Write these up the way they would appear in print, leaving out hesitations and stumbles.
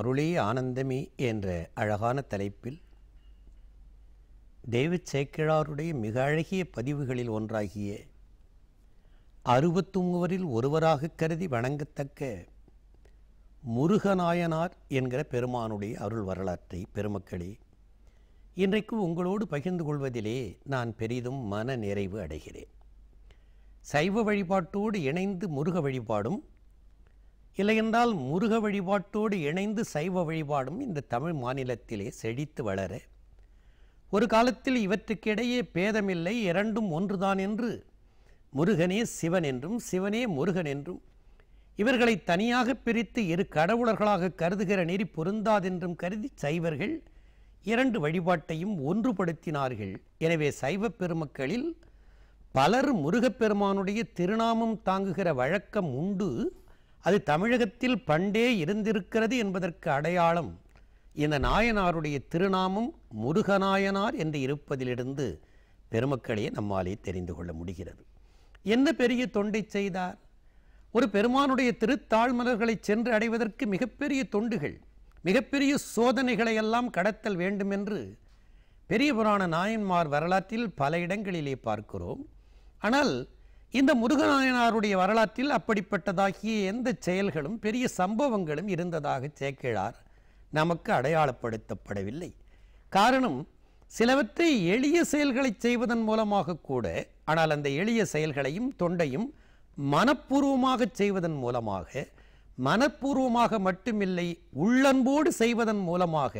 அருளே ஆனந்தமே என்ற அழகான தலைப்பில் டேவிட் சேக்கிழாருடைய மிக அழகிய பதிவுகளில் ஒன்றாகிய 63 ஒருவராக கருதி வணங்கத்தக்க முருகநாயனார் என்கிற பெருமானுடைய அருள் வரலாற்றை பெருமக்களே இன்றைக்கு உங்களோடு பகிர்ந்து கொள்வதிலே நான் பெரிதும் மன நிறைவு அடைகிறேன். சைவ வழிபாட்டோடு இணைந்து முருக வழிபாடும், இல்லையென்றால் முருக வழிபாட்டோடு இணைந்து சைவ வழிபாடும் இந்த தமிழ் மாநிலத்திலே செழித்து வளர, ஒரு காலத்தில் இவற்றுக்கிடையே பேதமில்லை, இரண்டும் ஒன்றுதான் என்று முருகனே சிவன் என்றும் சிவனே முருகன் என்றும் இவர்களை தனியாக பிரித்து இரு கடவுளர்களாக கருதுகிற நெறி பொருந்தாதென்றும் கருதி சைவர்கள் இரண்டு வழிபாட்டையும் ஒன்றுபடுத்தினார்கள். எனவே சைவ பெருமக்களில் பலர் முருகப்பெருமானுடைய திருநாமம் தாங்குகிற வழக்கம் உண்டு. அது தமிழகத்தில் பண்டே இருந்திருக்கிறது என்பதற்கு அடையாளம் இந்த நாயனாருடைய திருநாமம் முருகநாயனார் என்று இருப்பதிலிருந்து பெருமக்களே நம்மாலே தெரிந்து கொள்ள முடிகிறது. என்ன பெரிய தொண்டை செய்தார்? ஒரு பெருமானுடைய திருத்தாழ்மலர்களை சென்று அடைவதற்கு மிகப்பெரிய தொண்டுகள், மிகப்பெரிய சோதனைகளை எல்லாம் கடத்தல் வேண்டும் என்று பெரிய புராண நாயன்மார் வரலாற்றில் பல இடங்களிலே பார்க்கிறோம். ஆனால் இந்த முருகநாயனாருடைய வரலாற்றில் அப்படிப்பட்டதாகிய எந்த செயல்களும் பெரிய சம்பவங்களும் இருந்ததாக சேக்கிழார் நமக்கு அடையாளப்படுத்தப்படவில்லை. காரணம், சிலவற்றை எளிய செயல்களை செய்வதன் மூலமாக கூட, ஆனால் அந்த எளிய செயல்களையும் தொண்டையும் மனப்பூர்வமாக செய்வதன் மூலமாக, மனப்பூர்வமாக மட்டுமில்லை உள்ளன்போடு செய்வதன் மூலமாக,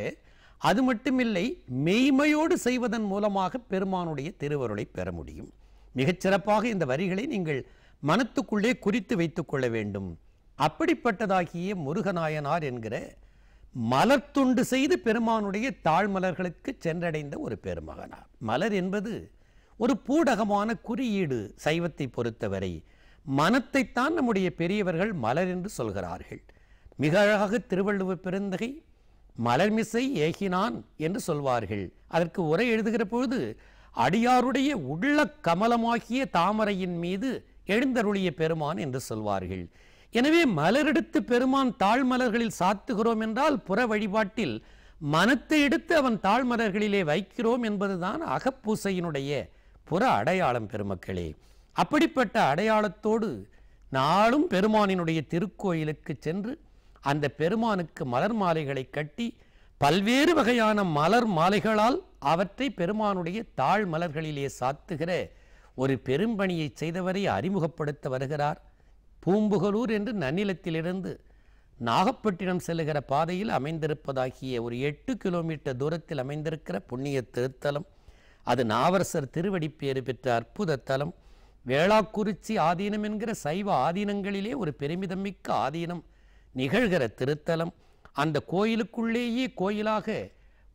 அது மட்டுமில்லை மெய்மையோடு செய்வதன் மூலமாக பெருமானுடைய திருவருளை பெற முடியும். மிகச்சிறப்பாக இந்த வரிகளை நீங்கள் மனத்துக்குள்ளே குறித்து வைத்துக் கொள்ள வேண்டும். அப்படிப்பட்டதாகிய முருகநாயனார் என்கிற மலர்த்துண்டு செய்து பெருமானுடைய தாழ்மலர்களுக்கு சென்றடைந்த ஒரு பெருமகனார். மலர் என்பது ஒரு பூடகமான குறியீடு. சைவத்தை பொறுத்தவரை மனத்தைத்தான் நம்முடைய பெரியவர்கள் மலர் என்று சொல்கிறார்கள். மிக அழகாக திருவள்ளுவர் பெருந்தகை மலர்மிசை ஏகினான் என்று சொல்வார்கள். அதற்கு உரை எழுதுகிற பொழுது அடியாருடைய உள்ள கமலமாகிய தாமரையின் மீது எழுந்தருளிய பெருமான் என்று சொல்வார்கள். எனவே மலரெடுத்து பெருமான் தாழ்மலர்களில் சாத்துகிறோம் என்றால் புற வழிபாட்டில் மனத்தை எடுத்து அவன் தாழ்மலர்களிலே வைக்கிறோம் என்பதுதான் அகப்பூசையினுடைய புற அடையாளம். பெருமக்களே, அப்படிப்பட்ட அடையாளத்தோடு நாளும் பெருமானினுடைய திருக்கோயிலுக்கு சென்று அந்த பெருமானுக்கு மலர் மாலைகளை கட்டி பல்வேறு வகையான மலர் மாலைகளால் அவற்றை பெருமானுடைய தாழ்மலர்களிலே சாத்துகிற ஒரு பெரும்பணியை செய்தவரை அறிமுகப்படுத்த வருகிறார். பூம்புகலூர் என்று நன்னிலத்திலிருந்து நாகப்பட்டினம் செல்லுகிற பாதையில் அமைந்திருப்பதாகிய ஒரு 8 கிலோமீட்டர் தூரத்தில் அமைந்திருக்கிற புண்ணிய திருத்தலம். அது நாவரசர் திருவடிப்பேறு பெற்ற அற்புத தலம். வேளாக்குறிச்சி ஆதீனம் என்கிற சைவ ஆதீனங்களிலே ஒரு பெருமிதமிக்க ஆதீனம் நிகழ்கிற திருத்தலம். அந்த கோயிலுக்குள்ளேயே கோயிலாக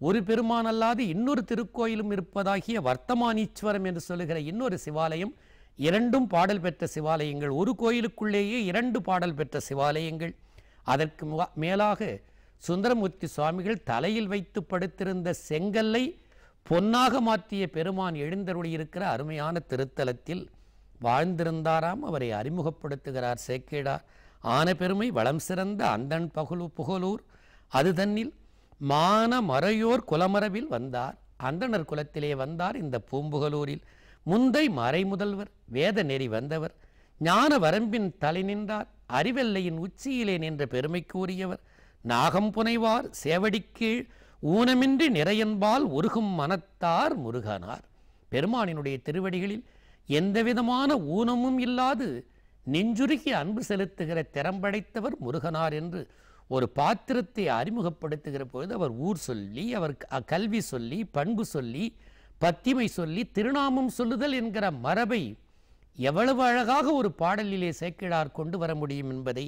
ஒரு பெருமான் அல்லாது இன்னொரு திருக்கோயிலும் இருப்பதாகிய வர்த்தமானீஸ்வரம் என்று சொல்லுகிற இன்னொரு சிவாலயம். இரண்டும் பாடல் பெற்ற சிவாலயங்கள். ஒரு கோயிலுக்குள்ளேயே 2 பாடல் பெற்ற சிவாலயங்கள். அதற்கு மேலாக சுந்தரமூர்த்தி சுவாமிகள் தலையில் வைத்து படுத்திருந்த செங்கல்லை பொன்னாக மாற்றிய பெருமான் எழுந்தருளியிருக்கிற அருமையான திருத்தலத்தில் வாழ்ந்திருந்தாராம். அவரை அறிமுகப்படுத்துகிறார் சேக்கிழார். ஆன பெருமை வளம் சிறந்த அந்தன் புகழூர் அது தன்னில் மான மறையோர் குலமரபில் வந்தார். அந்தணர் குலத்திலே வந்தார் இந்த பூம்புகலூரில். முந்தை மறைமுதல்வர் வேத நெறி வந்தவர். ஞான வரம்பின் தலை நின்றார். அறிவெல்லையின் உச்சியிலே நின்ற பெருமை கூறியவர். நாகம் புனைவார் சேவடிக்கீழ் ஊனமின்றி நிறையன்பால் உருகும் மனத்தார் முருகனார். பெருமானினுடைய திருவடிகளில் எந்தவிதமான ஊனமும் இல்லாது நெஞ்சுருகி அன்பு செலுத்துகிற திறம்படைத்தவர் முருகனார் என்று ஒரு பாத்திரத்தை அறிமுகப்படுத்துகிற பொழுது அவர் ஊர் சொல்லி, அவர் கல்வி சொல்லி, பண்பு சொல்லி, பத்திமை சொல்லி, திருநாமம் சொல்லுதல் என்கிற மரபை எவ்வளவு அழகாக ஒரு பாடலிலே சேக்கிழார் கொண்டு வர முடியும் என்பதை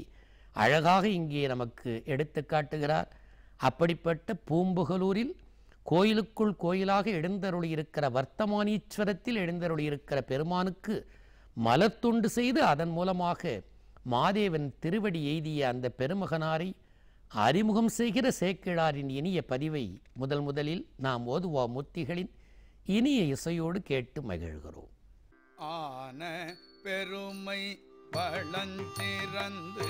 அழகாக இங்கே நமக்கு எடுத்து காட்டுகிறார். அப்படிப்பட்ட பூம்புகலூரில் கோயிலுக்குள் கோயிலாக எழுந்தருளியிருக்கிற வர்த்தமானீஸ்வரத்தில் எழுந்தருளியிருக்கிற பெருமானுக்கு மலர்த்துண்டு செய்து அதன் மூலமாக மாதேவன் திருவடி எய்திய அந்த பெருமகனாரை அறிமுகம் செய்கிற சேக்கிழாரின் இனிய பதிவை முதலில் நாம் ஓதுவா மூர்த்திகளின் இனிய இசையோடு கேட்டு மகிழ்கிறோம். ஆன பெருமை வளஞ்சிறந்து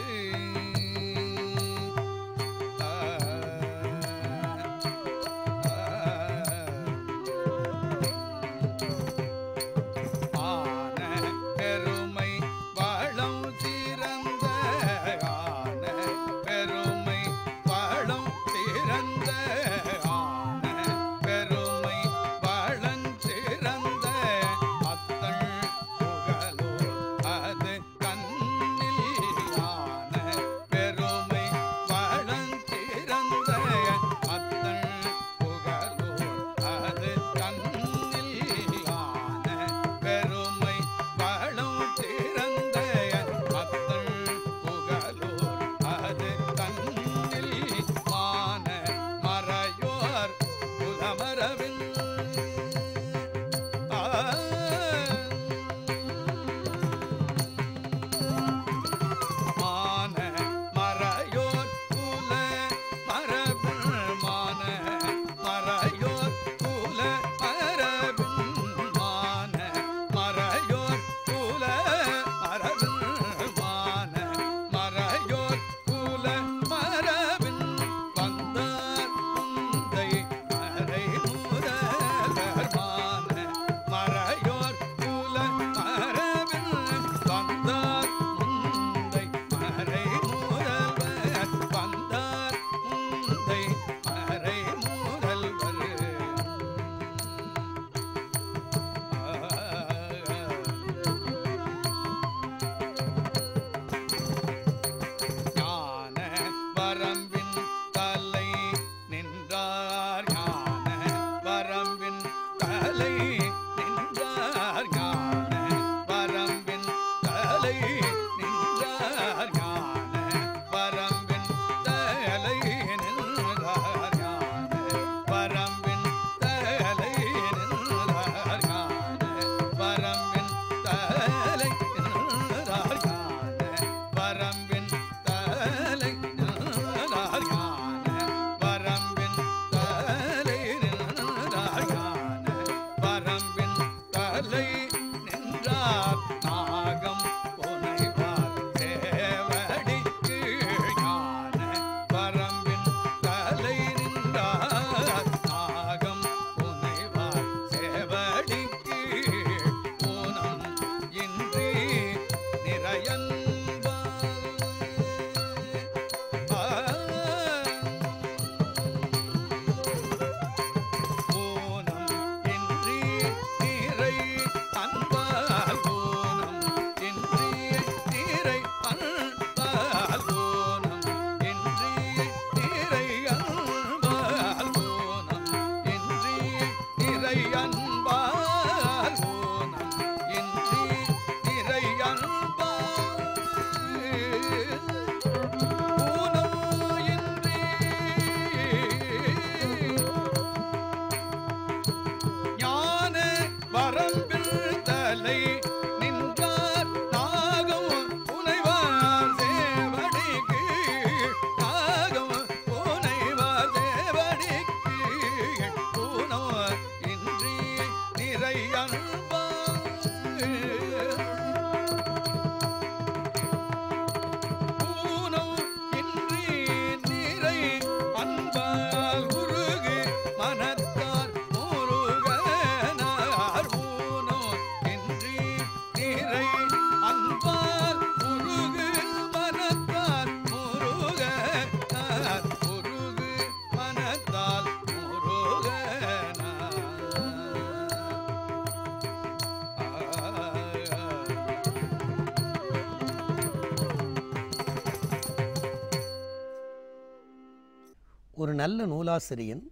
ஒரு நல்ல நூலாசிரியன்,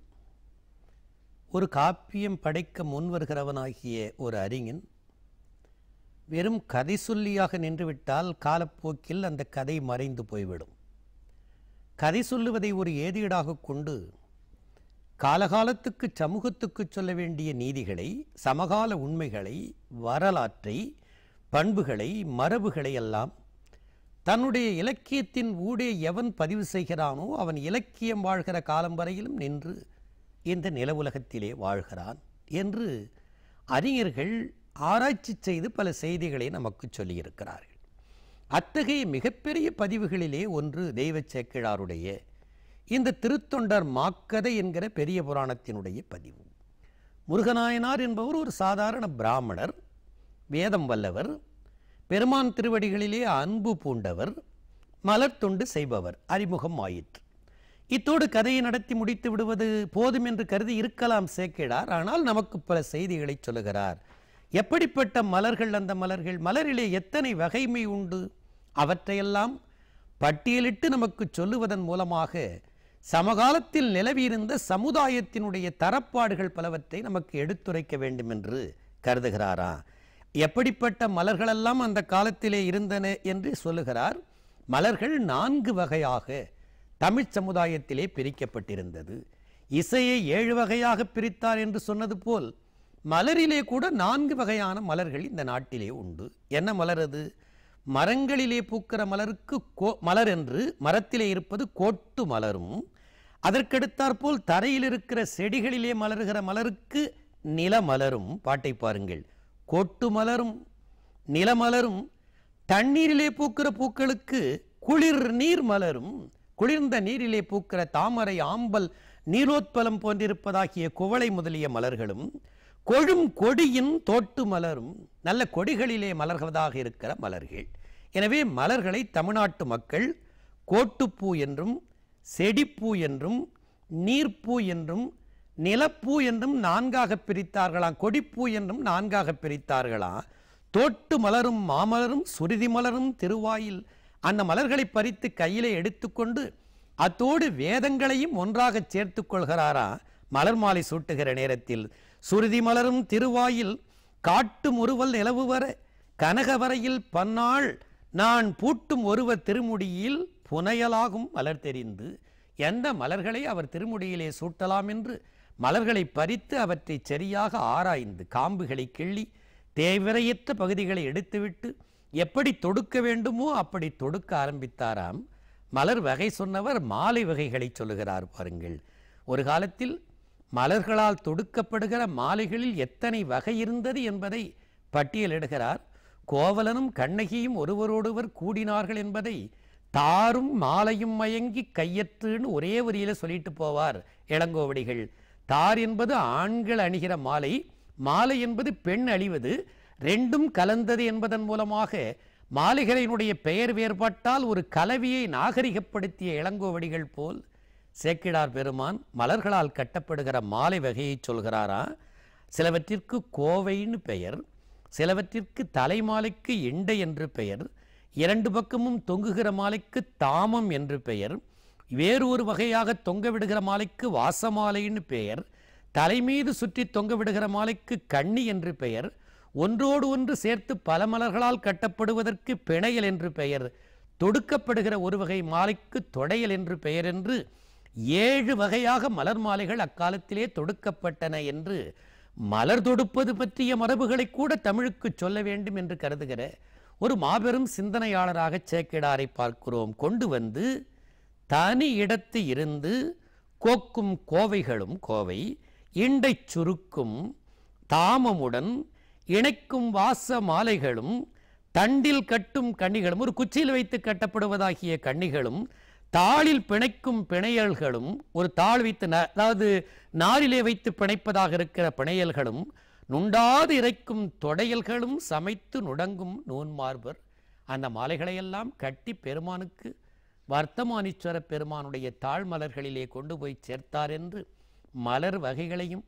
ஒரு காப்பியம் படைக்க முன்வருகிறவனாகிய ஒரு அறிஞன் வெறும் கதை சொல்லியாக நின்றுவிட்டால் காலப்போக்கில் அந்த கதை மறைந்து போய்விடும். கதை சொல்லுவதை ஒரு ஏதீடாக கொண்டு காலகாலத்துக்கு சமூகத்துக்கு சொல்ல வேண்டிய நீதிகளை, சமகால உண்மைகளை, வரலாற்றை, பண்புகளை, மரபுகளை எல்லாம் தன்னுடைய இலக்கியத்தின் ஊடே எவன் பதிவு செய்கிறானோ அவன் இலக்கியம் வாழ்கிற காலம் வரையிலும் நின்று இந்த நில உலகத்திலே வாழ்கிறான் என்று அறிஞர்கள் ஆராய்ச்சி செய்து பல செய்திகளை நமக்கு சொல்லியிருக்கிறார்கள். அத்தகைய மிகப்பெரிய பதிவுகளிலே ஒன்று தெய்வச் சேக்கிழாருடைய இந்த திருத்தொண்டர் மாக்கதை என்கிற பெரிய புராணத்தினுடைய பதிவு. முருகநாயனார் என்பவர் ஒரு சாதாரண பிராமணர், வேதம் வல்லவர், பெருமான் திருவடிகளிலே அன்பு பூண்டவர், மலர் தொண்டு செய்பவர். அறிமுகம் ஆயிற்று. இத்தோடு கதையை நடத்தி முடித்து விடுவது போதும் என்று கருதி இருக்கலாம் சேக்கிழார். ஆனால் நமக்கு பல செய்திகளை சொல்லுகிறார். எப்படிப்பட்ட மலர்கள் அந்த மலர்கள், மலரிலே எத்தனை வகைமை உண்டு, அவற்றையெல்லாம் பட்டியலிட்டு நமக்கு சொல்லுவதன் மூலமாக சமகாலத்தில் நிலவியிருந்த சமுதாயத்தினுடைய தரப்பாடுகள் பலவற்றை நமக்கு எடுத்துரைக்க வேண்டும் என்று கருதுகிறாரா? எப்படிப்பட்ட மலர்களெல்லாம் அந்த காலத்திலே இருந்தன என்று சொல்லுகிறார். மலர்கள் 4 வகையாக தமிழ் சமுதாயத்திலே பிரிக்கப்பட்டிருந்தது. இசையை 7 வகையாக பிரித்தார் என்று சொன்னது போல் மலரிலே கூட 4 வகையான மலர்கள் இந்த நாட்டிலே உண்டு. என்ன மலர் அது? மரங்களிலே பூக்கிற மலருக்கு மலர் என்று, மரத்திலே இருப்பது கோட்டு மலரும், அதற்கடுத்தாற்போல் தரையில் இருக்கிற செடிகளிலே மலர்கிற மலருக்கு நிலமலரும். பாட்டை பாருங்கள். கோட்டு மலரும் நிலமலரும், தண்ணீரிலே பூக்கிற பூக்களுக்கு குளிர் நீர் மலரும், குளிர்ந்த நீரிலே பூக்கிற தாமரை, ஆம்பல், நீலோத்பலம் போன்றிருப்பதாகிய குவளை முதலிய மலர்களும், கொழும் கொடியின் தோட்டு மலரும், நல்ல கொடிகளிலே மலர்வதாக இருக்கிற மலர்கள். எனவே மலர்களை தமிழ்நாட்டு மக்கள் கோட்டுப்பூ என்றும், செடிப்பூ என்றும், நீர்ப்பூ என்றும், நிலப்பூ என்றும் 4ஆக பிரித்தார்களாம். கொடிப்பூ என்றும் 4ஆக பிரித்தார்களாம். தோட்டு மலரும் மாமலரும் சுருதி மலரும் திருவாயில், அந்த மலர்களை பறித்து கையிலே எடுத்துக்கொண்டு அத்தோடு வேதங்களையும் ஒன்றாக சேர்த்து கொள்கிறாரா மலர் மாலை சூட்டுகிற நேரத்தில். சுருதி மலரும் திருவாயில் காட்டும் ஒருவல் நிலவு வர கனகவரையில் பன்னாள் நான் பூட்டும் ஒருவர் திருமுடியில் புனையலாகும் மலர் தெரிந்து. எந்த மலர்களை அவர் திருமுடியிலே சூட்டலாம் என்று மலர்களை பறித்து அவற்றை சரியாக ஆராய்ந்து காம்புகளை கிள்ளி தேவையற்ற பகுதிகளை எடுத்துவிட்டு எப்படி தொடுக்க வேண்டுமோ அப்படி தொடுக்க ஆரம்பித்தாராம். மலர் வகை சொன்னவர் மாலை வகைகளை சொல்லுகிறார் பாருங்கள். ஒரு காலத்தில் மலர்களால் தொடுக்கப்படுகிற மாலைகளில் எத்தனை வகை இருந்தது என்பதை பட்டியலிடுகிறார். கோவலனும் கண்ணகியும் ஒருவரோடொருவர் கூடினார்கள் என்பதை தாரும் மாலையும் மயங்கி கையற்றுன்னு ஒரே வரியில சொல்லிட்டு போவார் இளங்கோவடிகள். தார் என்பது ஆண்கள் அணிகிற மாலை, மாலை என்பது பெண் அணிவது, ரெண்டும் கலந்தது என்பதன் மூலமாக மாலைகளினுடைய பெயர் வேறுபாட்டால் ஒரு கலவியை நாகரிகப்படுத்திய இளங்கோவடிகள் போல் சேக்கிழார் பெருமான் மலர்களால் கட்டப்படுகிற மாலை வகையை சொல்கிறாரா. சிலவற்றிற்கு கோவைன்னு பெயர், சிலவற்றிற்கு தலைமாலைக்கு எண்டை என்று பெயர், 2 பக்கமும் தொங்குகிற மாலைக்கு தாமம் என்று பெயர், வேறு ஒரு வகையாக தொங்க விடுகிற மாலைக்கு வாசமாலைன்னு பெயர், தலைமீது சுற்றி தொங்க விடுகிற மாலைக்கு கண்ணி என்று பெயர், ஒன்றோடு ஒன்று சேர்த்து பல மலர்களால் கட்டப்படுவதற்கு பிணையல் என்று பெயர், தொடுக்கப்படுகிற ஒரு வகை மாலைக்கு தொடையல் என்று பெயர் என்று 7 வகையாக மலர் மாலைகள் அக்காலத்திலே தொடுக்கப்பட்டன என்று மலர் தொடுப்பது பற்றிய மரபுகளை கூட தமிழுக்கு சொல்ல வேண்டும் என்று கருதுகிற ஒரு மாபெரும் சிந்தனையாளராக சேக்கிழாரை பார்க்கிறோம். கொண்டு வந்து தனி இடத்து இருந்து கோக்கும் கோவைகளும் கோவை, இண்டை சுருக்கும் தாமமுடன் இணைக்கும் வாச மாலைகளும், தண்டில் கட்டும் கண்ணிகளும், ஒரு குச்சியில் வைத்து கட்டப்படுவதாகிய கண்ணிகளும், தாளில் பிணைக்கும் பிணையல்களும், ஒரு தாள் வைத்து அதாவது நாரிலே வைத்து பிணைப்பதாக இருக்கிற பிணையல்களும், நுண்டாது இறைக்கும் தொடையல்களும், சமைத்து நுடங்கும் நூன்மார்பர். அந்த மாலைகளையெல்லாம் கட்டி பெருமானுக்கு வர்த்தமானீஸ்வர பெருமானுடைய தாழ் மலர்களிலே கொண்டு போய் சேர்த்தார் என்று மலர் வகைகளையும்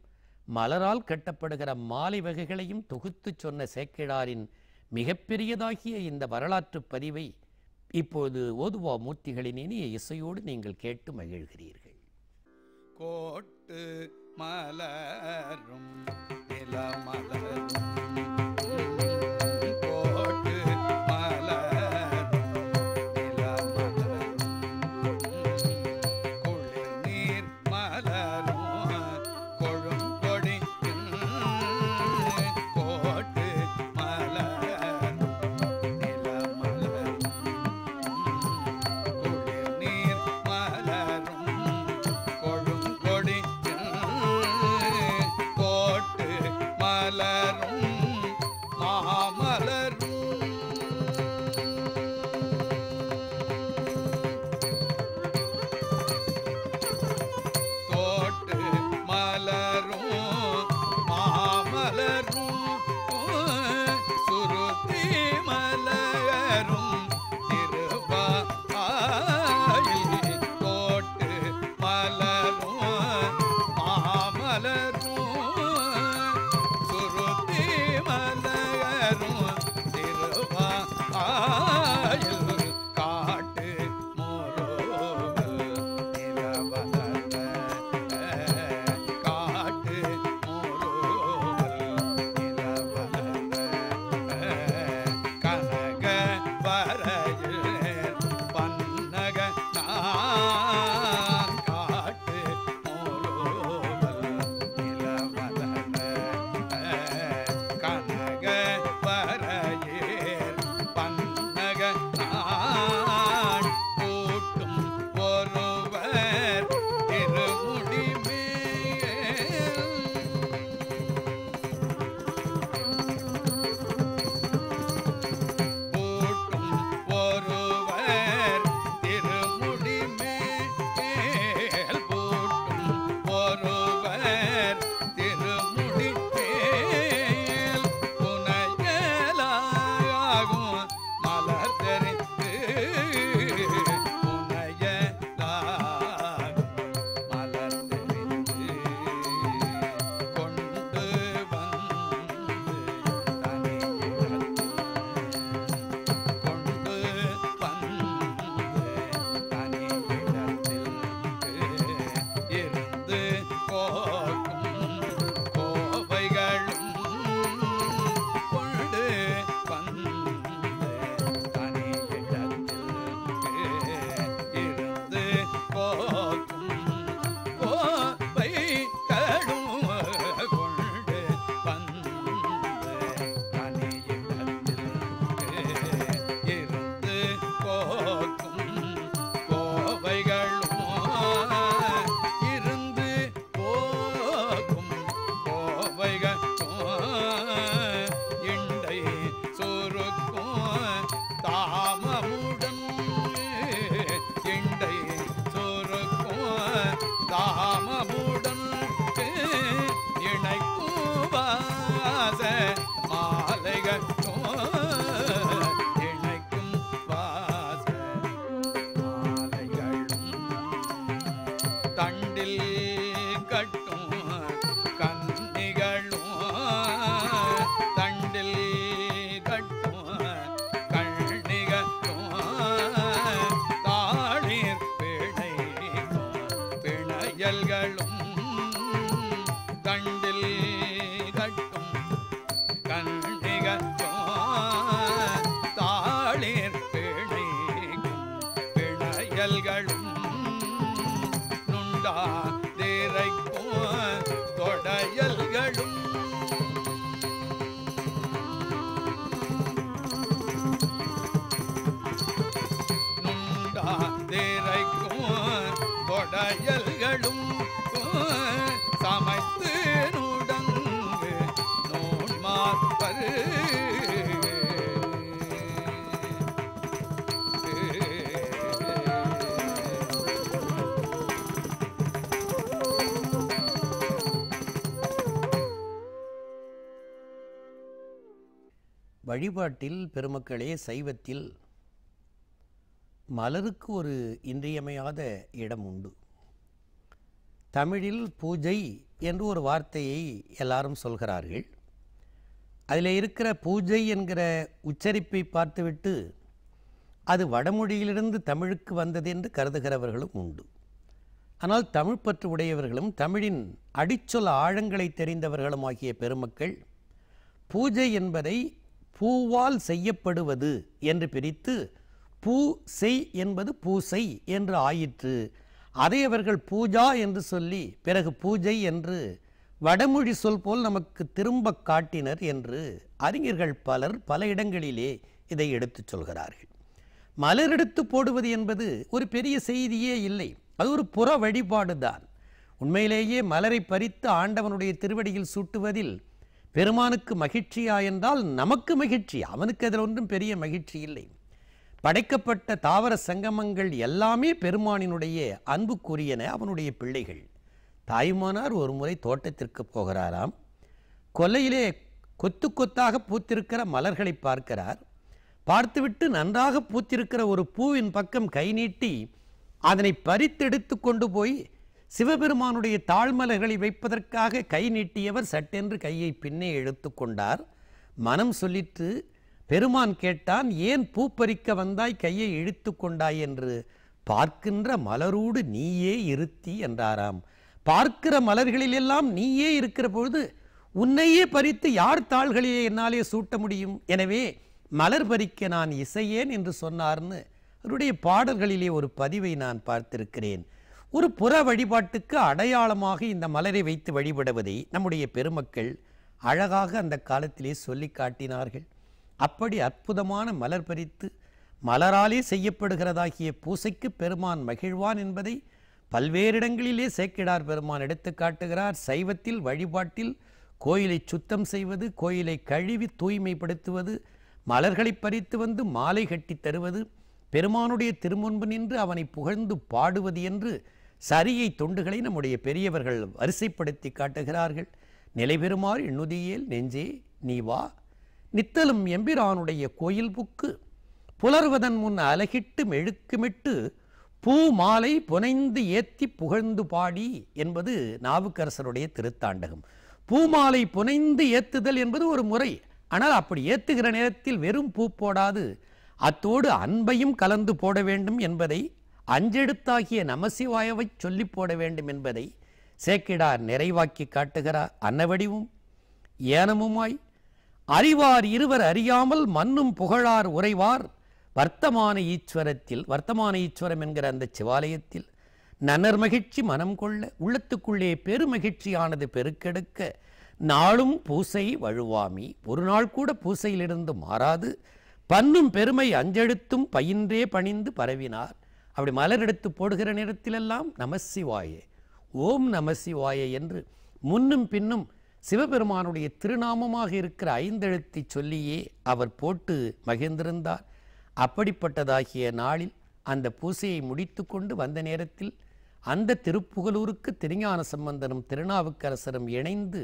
மலரால் கட்டப்படுகிற மாலை வகைகளையும் தொகுத்து சொன்ன சேக்கிழாரின் மிகப்பெரியதாகிய இந்த வரலாற்று பதிவை இப்போது ஓதுவா மூர்த்திகளின் இனிய இசையோடு நீங்கள் கேட்டு மகிழ்கிறீர்கள். கோட்டு மலரும் நிலமலரும் கோட்டு மலரும் நிலமலரும் குளிர் நீர் மலரும் கொழுங்கொடி கோட்டு மலரும் நிலமலரும் குளிர் நீர் மலரும் கொழுங்கொடி கோட்டு மலரும் மாமலரும் தோட்டு மலரும் மாமலரும் சுருதி மலரும் திருவாயில் தோட்டு மலரும் மாமலரும் சுருதி மலரும் திருவாயில் காட்டு மோரோவல் நிலவலர காட்டு மோரோவல் நிலவலர கனக வரையில் பன்னக நான் காட்டு மோரோவல் நிலவலர கனக வரையில் பன்னக நான் கூட்டும் ஒருவர் திருமுடி மேல் கூட்டும் ஒருவர் திருமுடி மேல் கூட்டும் ஒருவர் திருமுடி மேல் புனையலாகும் மலர் தெரிந்து புனையலாகும் மலர் தெரிந்து கொண்டு வந்து தனியிடத்தில் கொண்டு வந்து தனியிடத்தில் இருந்து போக்கும் கோவைகளும் கொண்டு வந்து தனியிடத்தில் இருந்து போக்கும் கோவைகளும் கொண்டு வந்து தனியிடத்தில் இருந்து போக்கும் கோவைகளும் இருந்து போக்கும் கோவைகளும் இண்டை சுருக்கும் தாமமுடன் இண்டை சுருக்கும் தாமமுடன் இணைக்கும் வாச மாலைகளும் இணைக்கும் வாச மாலைகளும் தண்டில் கட்டும் கன்னிகளும் தண்டில் கட்டும் கண்ணிகளும் தாளிர் பிணைக்கும் பிணையல்களும் தண்டில் கட்டும் கண்ணிகளும் தாளிர் பிணைக்கும் பிணையல்களும் நுண்டா திரைக்கும் தொடையல்களும் நுண்டா திரைக்கும் தொடையல்களும் சமைத்து நுடங்கு நூன்மாப்பரு வழிபாட்டில் பெருமக்களே, சைவத்தில் மலருக்கு ஒரு இன்றியமையாத இடம் உண்டு. தமிழில் பூஜை என்று ஒரு வார்த்தையை எல்லாரும் சொல்கிறார்கள். அதில் இருக்கிற பூஜை என்கிற உச்சரிப்பை பார்த்துவிட்டு அது வடமொழியிலிருந்து தமிழுக்கு வந்தது என்று கருதுகிறவர்களும் உண்டு. ஆனால் தமிழ் பற்று உடையவர்களும் தமிழின் அடிச்சொல் ஆழங்களை தெரிந்தவர்களும் ஆகிய பெருமக்கள் பூஜை என்பதை பூவால் செய்யப்படுவது என்று பிரித்து பூ செய் என்பது பூசை என்று ஆயிற்று. அதை அவர்கள் பூஜா என்று சொல்லி பிறகு பூஜை என்று வடமொழி சொல் போல் நமக்கு திரும்ப காட்டினர் என்று அறிஞர்கள் பலர் பல இடங்களிலே இதை எடுத்துச் சொல்கிறார்கள். மலர் எடுத்து போடுவது என்பது ஒரு பெரிய செய்தியே இல்லை, அது ஒரு புற வழிபாடு தான். உண்மையிலேயே மலரை பறித்து ஆண்டவனுடைய திருவடியில் சூட்டுவதில் பெருமானுக்கு மகிழ்ச்சியா என்றால் நமக்கு மகிழ்ச்சி, அவனுக்கு அதில் ஒன்றும் பெரிய மகிழ்ச்சி இல்லை. படைக்கப்பட்ட தாவர சங்கமங்கள் எல்லாமே பெருமானினுடைய அன்புக்குரியன, அவனுடைய பிள்ளைகள். தாயுமானார் ஒரு முறை தோட்டத்திற்கு போகிறாராம். கொல்லையிலே கொத்து கொத்தாக பூத்திருக்கிற மலர்களை பார்க்கிறார். பார்த்துவிட்டு நன்றாக பூத்திருக்கிற ஒரு பூவின் பக்கம் கை நீட்டி அதனை பறித்தெடுத்து கொண்டு போய் சிவபெருமானுடைய தாழ்மலர்களை வைப்பதற்காக கை நீட்டியவர் சட்டென்று கையை பின்னே இழுத்து கொண்டார். மனம் சொல்லிற்று. பெருமான் கேட்டான், ஏன் பூ பறிக்க வந்தாய், கையை இழுத்து கொண்டாய் என்று. பார்க்கின்ற மலரோடு நீயே இருத்தி என்றாராம். பார்க்கிற மலர்களிலெல்லாம் நீயே இருக்கிற பொழுது உன்னையே பறித்து யார் தாள்களிலே என்னாலே சூட்ட முடியும்? எனவே மலர் பறிக்க நான் இசையேன் என்று சொன்னார்னு அவருடைய பாடல்களிலே ஒரு பதிவை நான் பார்த்திருக்கிறேன். ஒரு புற வழிபாட்டுக்கு அடையாளமாக இந்த மலரை வைத்து வழிபடுவதை நம்முடைய பெருமக்கள் அழகாக அந்த காலத்திலே சொல்லி காட்டினார்கள். அப்படி அற்புதமான மலர் பறித்து மலராலே செய்யப்படுகிறதாகிய பூசைக்கு பெருமான் மகிழ்வான் என்பதை பல்வேறு இடங்களிலே சேக்கிழார் பெருமான் எடுத்து காட்டுகிறார். சைவத்தில் வழிபாட்டில் கோயிலை சுத்தம் செய்வது, கோயிலை கழுவி தூய்மைப்படுத்துவது, மலர்களை பறித்து வந்து மாலை கட்டி தருவது, பெருமானுடைய திருமுன்பு நின்று அவனை புகழ்ந்து பாடுவது என்று சரியை தொண்டுகளை நம்முடைய பெரியவர்கள் வரிசைப்படுத்தி காட்டுகிறார்கள். நிலை பெறுமாறு எண்ணுதியேல் நெஞ்சே நீ வா, நித்தலும் எம்பிரானுடைய கோயில் புக்கு, புலர்வதன் முன் அலகிட்டு மெழுக்குமிட்டு பூ மாலை புனைந்து ஏத்தி புகழ்ந்து பாடி என்பது நாவுக்கரசருடைய திருத்தாண்டகம். பூமாலை புனைந்து ஏத்துதல் என்பது ஒரு முறை. ஆனால் அப்படி ஏத்துகிற நேரத்தில் வெறும் பூ போடாது, அத்தோடு அன்பையும் கலந்து போட வேண்டும் என்பதை, அஞ்செழுத்தாகிய நமசிவாயவை சொல்லி போட வேண்டும் என்பதை சேக்கிடார் நிறைவாக்கி காட்டுகிறார். அன்னவடிவும் ஏனமுமாய் அறிவார் இருவர் அறியாமல் மன்னும் புகழார் உரைவார் வர்த்தமான ஈஸ்வரத்தில், வர்த்தமான ஈஸ்வரம் என்கிற அந்த சிவாலயத்தில் நன்னர் மகிழ்ச்சி மனம் கொள்ள உள்ளத்துக்குள்ளே பெருமகிழ்ச்சியானது பெருக்கெடுக்க நாளும் பூசை வழுவாமி, ஒரு நாள் கூட பூசையிலிருந்து மாறாது பன்னும் பெருமை அஞ்செழுத்தும் பயின்றே பணிந்து பரவினார். அப்படி மலர் எடுத்து போடுகிற நேரத்திலெல்லாம் நமசிவாயே, ஓம் நமசிவாயே என்று முன்னும் பின்னும் சிவபெருமானுடைய திருநாமமாக இருக்கிற ஐந்தெழுத்தை சொல்லியே அவர் போட்டு மகிழ்ந்திருந்தார். அப்படிப்பட்டதாகிய நாளில் அந்த பூசையை முடித்து கொண்டு வந்த நேரத்தில் அந்த திருப்புகலூருக்கு திருஞான சம்பந்தரும் திருநாவுக்கரசரும் இணைந்து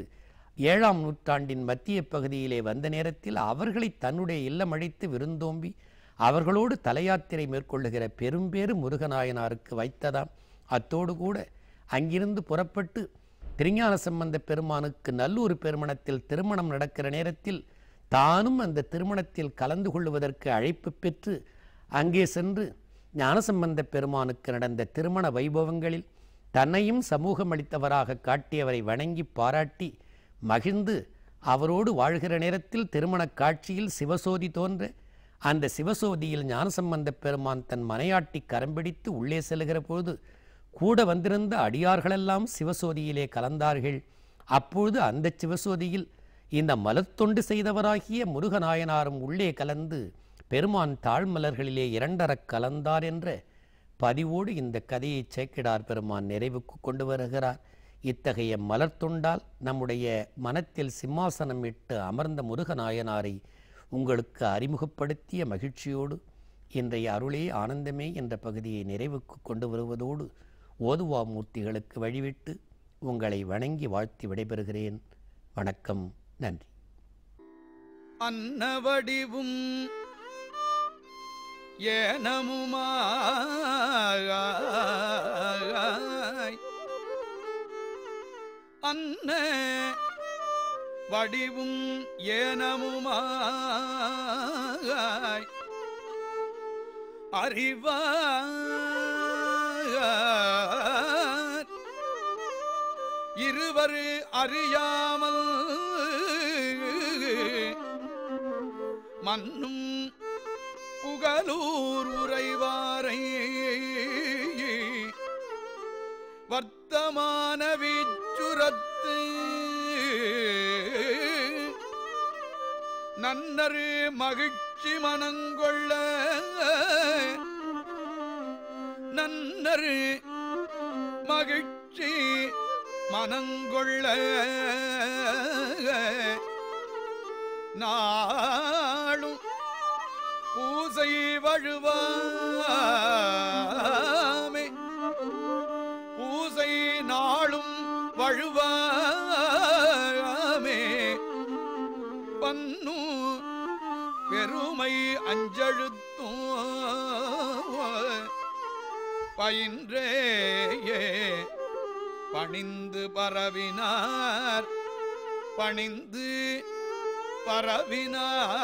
7ஆம் நூற்றாண்டின் மத்திய பகுதியிலே வந்த நேரத்தில் அவர்களை தன்னுடைய இல்லம் அழைத்து விருந்தோம்பி அவர்களோடு தலையாத்திரை மேற்கொள்ளுகிற பெரும்பேறு முருகநாயனாருக்கு வைத்ததாம். அத்தோடு கூட அங்கிருந்து புறப்பட்டு திருஞான சம்பந்த பெருமானுக்கு நல்லூர் பெருமணத்தில் திருமணம் நடக்கிற நேரத்தில் தானும் அந்த திருமணத்தில் கலந்து கொள்வதற்கு அழைப்பு பெற்று அங்கே சென்று ஞானசம்பந்த பெருமானுக்கு நடந்த திருமண வைபவங்களில் தன்னையும் சமூகம் அளித்தவராக காட்டியவரை வணங்கி பாராட்டி மகிழ்ந்து அவரோடு வாழ்கிற நேரத்தில் திருமண காட்சியில் சிவசோதி தோன்ற அந்த சிவசோதியில் ஞானசம்பந்த பெருமான் தன் மனையாட்டி கரம்பிடித்து உள்ளே செல்கிற போது கூட வந்திருந்த அடியார்களெல்லாம் சிவசோதியிலே கலந்தார்கள். அப்பொழுது அந்த சிவசோதியில் இந்த மலர்த்தொண்டு செய்தவராகிய முருகநாயனாரும் உள்ளே கலந்து பெருமான் தாழ்மலர்களிலே 2 கலந்தார் என்ற பதிவோடு இந்த கதையை சேக்கிடார் பெருமான் நிறைவுக்கு கொண்டு வருகிறார். இத்தகைய மலர்த்தொண்டால் நம்முடைய மனத்தில் சிம்மாசனம் இட்டு அமர்ந்த முருகநாயனாரை உங்களுக்கு அறிமுகப்படுத்திய மகிழ்ச்சியோடு இன்றைய அருளே ஆனந்தமே என்ற பகுதியை நிறைவுக்கு கொண்டு வருவதோடு ஓதுவா மூர்த்திகளுக்கு வழிவிட்டு உங்களை வணங்கி வாழ்த்தி விடைபெறுகிறேன். வணக்கம், நன்றி. அன்னவடிவும் ஏனமுமாய் அன்ன வடிவும் ஏனமுமாய் அறிவாய் இருவர் அறியாமல் மன்னும் புகழூர் உறைவாரை வர்த்தமான வீச்சுரத்து நன்னரு மகிழ்ச்சி மனங்கொள்ள நன்னரு மகிழ்ச்சி மனங்கொள்ள நாளும் பூசை வழுவாமே பூசை நாளும் வழுவாமே பன்னு பெருமை அஞ்செழுத்தும் பயின்றேயே பணிந்து பரவினார் பணிந்து பரவினார்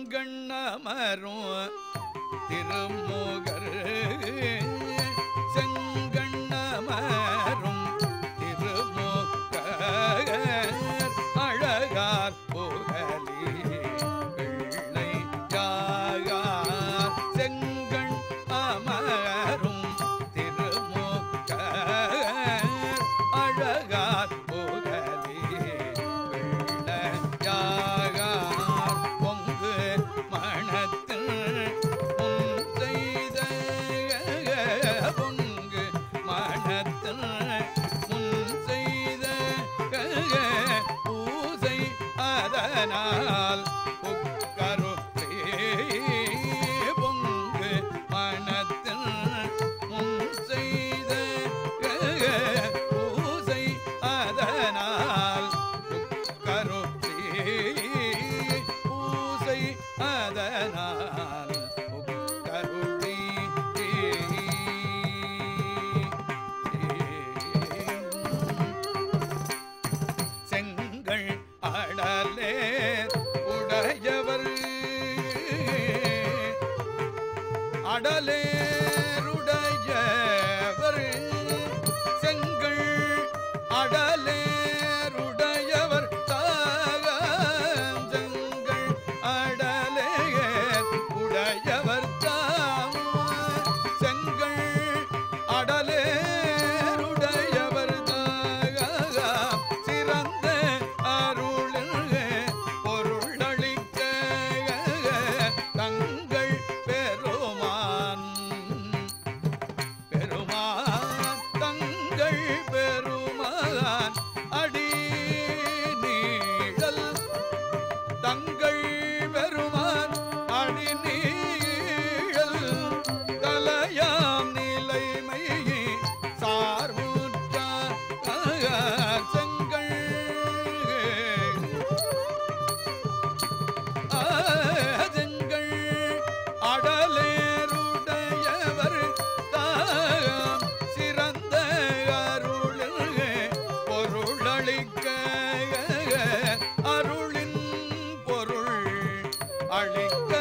செங்கண்ணமரும் திருமுகர் செங்கண்ணமரும் திருமுகர் அழகார் புகழி பிள்ளை யாகார் செங்கண் அமரும் திருமுகர் அழகார் புகழி பிள்ளை யாகார் பொங்கு மணத்தில் முன் செய்த பொங்கு மணத்தில் முன் செய்த பூசை அதனால் புக்கருளே பொங்கு மணத்தில் முன் செய்த பூசை அதனால் புக்கருளே பூசை அதனால் புக்கருளே செங்கல் அடலே உடையவர் அடலேருடையவர் செங்கல் அடலேருடையவர் தாகம் செங்கல் அடலே உடையவர் தாம் செங்கல் அடலேருடையவர் தாகம் சிறந்த அருளில் பொருளளிக்க தங்கள் பெருமான் பெருமான் தங்கள் பெருமான் அடி நீழல் தங்கள் பெருமான் அடி நீழல் தலையாம் நிலைமை சார்புற்றார் செங்கல் செங்கல் அடலேருடையவர் தாம் சிறந்த அருளில் பொருளளிக்க அருளின் பொருள் அளிக்க